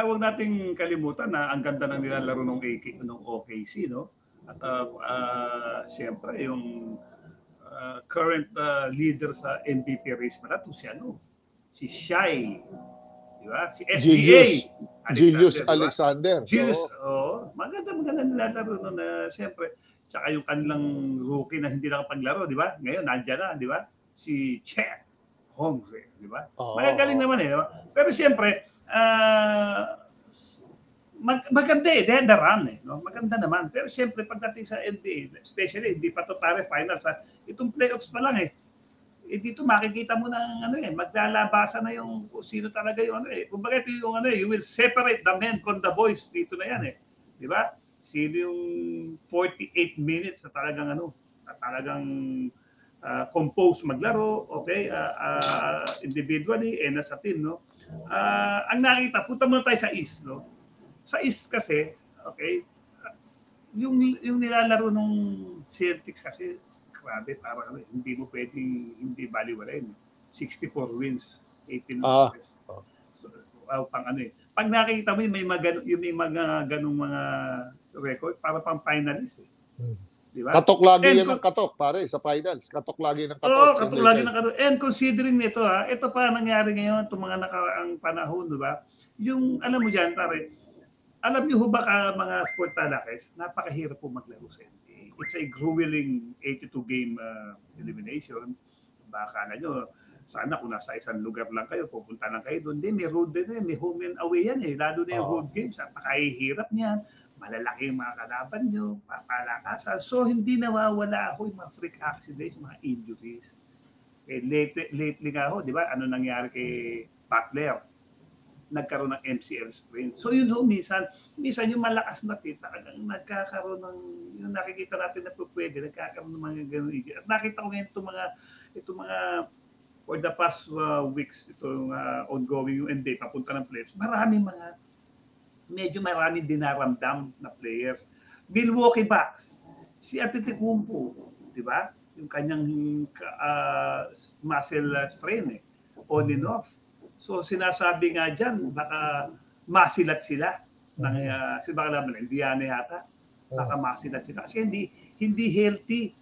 huwag nating kalimutan na ang ganda ng nilalaro ng OKC, no? At siyempre yung current leader sa MVP race pala to si Shai, di ba? Si SGA Julius Alexander. Julius, maganda nilalaro no na siyempre. Tsaka yung kanilang rookie na hindi nakapaglaro, di ba? Ngayon nandiyan na, di ba? Si Chet Holmgren, di ba? Magagaling naman di ba? Pero siyempre, maganda they had the run no? Maganda naman. Pero siyempre pagdating sa NBA, especially hindi pa to pare finals itong playoffs pa lang dito makikita mo na maglalabasan na yung sino talaga yung kumbaga ito yung you will separate the men from the boys dito na yan di ba? Sino yung 48 minutes na talagang compose maglaro, okay? Individually and as a team, no? Ang nakita, punta muna tayo sa East, no? Sa East kasi, okay, yung nilalaro ng Celtics kasi, grabe, parang hindi mo pwedeng hindi baliwalayin. 64 wins, 18 losses. So, pang Pag nakikita mo may mga ganung mga record para pang finalist Diba? Katok lagi yan ng katok, pare, sa finals. Katok lagi ng katok. Katok lagi ng katok. And considering nito ito pa nangyari ngayon itong mga nakaraang panahon, diba? Yung alam mo diyan, pare, alam niyo ho ba mga sport talakes, napakahirap po maglaro sa NBA. It's a grueling 82 game elimination. Baka na nyo, sana kung nasa isang lugar lang kayo, pupunta lang kayo doon. May road din may home and away yan Lalo na yung road games, napakahirap niyan. Malalaki yung mga kalaban nyo, papalakasan. So, hindi nawawala yung mga freak accidents, mga injuries. Lately nga di ba, ano nangyari kay Butler? Nagkaroon ng MCL sprain. So, yun minsan yung malakas na talagang nagkakaroon ng, yung nakikita natin na pwede, nagkakaroon ng mga ganun. At nakita ko ngayon itong mga for the past weeks, itong ongoing yung NBA, papunta ng playoffs, medyo maraming dinaramdam na players. Milwaukee Bucks, si Antetokounmpo, di ba? Yung kanyang muscle strain on and off. So sinasabi nga dyan, baka masilat sila. Baka naman, Indiana yata. Baka masilat sila. Kasi hindi healthy.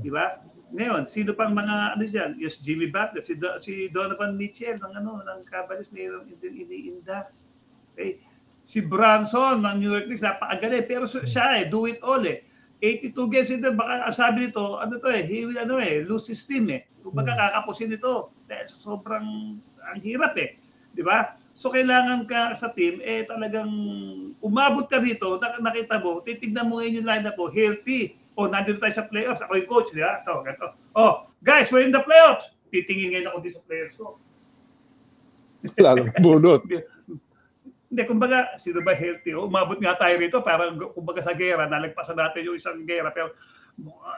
Di ba? Ngayon, sino pang mga dyan? Yes, Jimmy Butler, si Donovan Mitchell ng Cavaliers, mayroong iniinda. Okay? Si Branson ng New York Knicks, napakagaling. Pero siya do it all 82 games ito, baka sabi nito, he will lose his team Kung baka kakapusin ito. Dahil sobrang ang hirap Di ba? So kailangan ka sa team, talagang umabot ka dito, nakita mo, titignan mo ngayon yung lineup mo, healthy. Nandito tayo sa playoffs. Ako yung coach, di ba? Ganito. Guys, we're in the playoffs. Titingin ngayon ako dito sa players ko. Lalo bunot. Hindi, kumbaga, sino ba healthy? Umabot nga tayo rito, parang kumbaga sa gera, nalagpasan natin yung isang gera, pero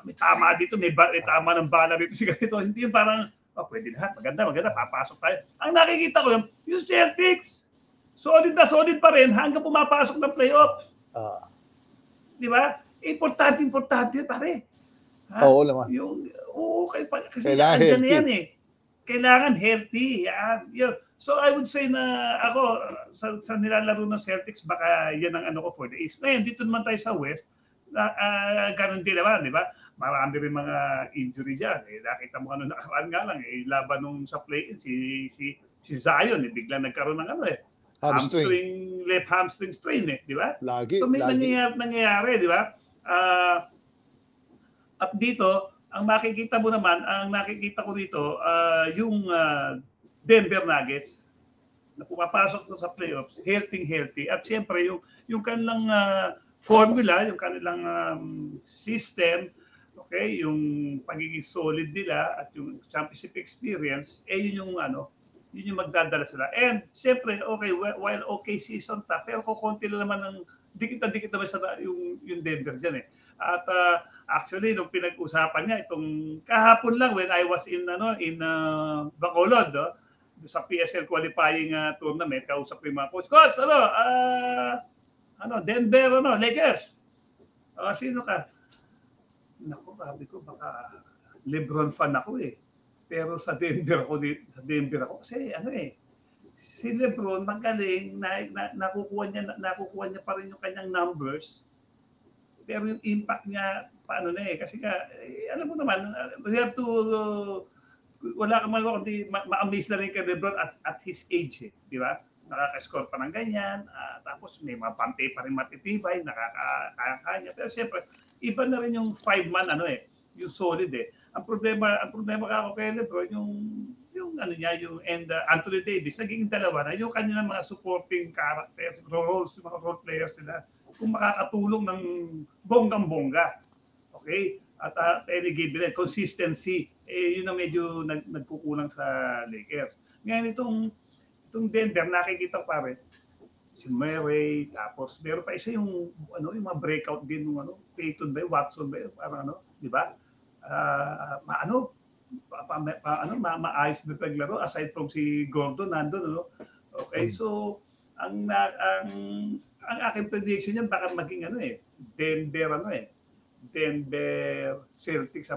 may tama dito, may tama ng bala dito, si ganito. Hindi yung parang, pwede lahat, maganda, papasok tayo. Ang nakikita ko yung Celtics, solid pa rin hanggang pumapasok ng playoff. Di ba? Importante, pare. Oo naman. Kasi andyan na yan Kailangan healthy. So I would say na ako sa nilalaro ng Celtics baka yan ang for the East. Ngayon dito naman tayo sa West, ganun din naman, di ba? Marami rin mga injury diyan. Nakita mo nakaraan nga lang laban nung sa play-in si Zion biglang nagkaroon ng left hamstring strain di ba? So may nangyayari, di ba? At dito ang makikita mo naman, ang nakikita ko dito, yung Denver Nuggets na pumapasok sa playoffs, healthy. At siyempre, yung kanilang formula, yung kanilang system, okay, yung pagiging solid nila at yung championship experience, yun yung magdadala sila. And siyempre, okay, while okay season pero kukunti lang naman ng dikit naman sa yung Denver dyan At actually, nung pinag-usapan niya itong kahapon lang when I was in Bacolod, sa PSL qualifying tournament, kausap ko yung mga coach. Coach, Denver, Lakers. Sino ka? Naku, sabi ko, baka LeBron fan ako Pero sa Denver ako kasi si LeBron magaling, nakukuha niya pa rin yung kanyang numbers, pero yung impact niya paano na eh, kasi nga, alam mo naman, we have to, wala kang magawa kundi ma-amaze na rin kay LeBron at his age eh, di ba? Nakaka-score pa ng ganyan, tapos may mga pante pa rin matitibay, nakakaya. Pero siyempre, iba na rin yung 5-man ano eh, yung solid eh. Ang problema ka ako kay LeBron, yung ano niya, yung Anthony Davis, naging dalawa na yung kanilang mga supporting characters, roles, yung mga role players nila, kung makakatulong ng bonggang-bongga. Okay? At any given consistency, yun ang medyo nagkukulang sa Lakers. Ngayon itong Denver, nakikita ko pare, si Murray, tapos meron pa isa yung yung mga breakout din ng Peyton ba, Watson ba, parang di ba? Maayos na paglaro aside from si Gordon nandun, Okay, so ang aking prediction niyan baka maging Denver Celtics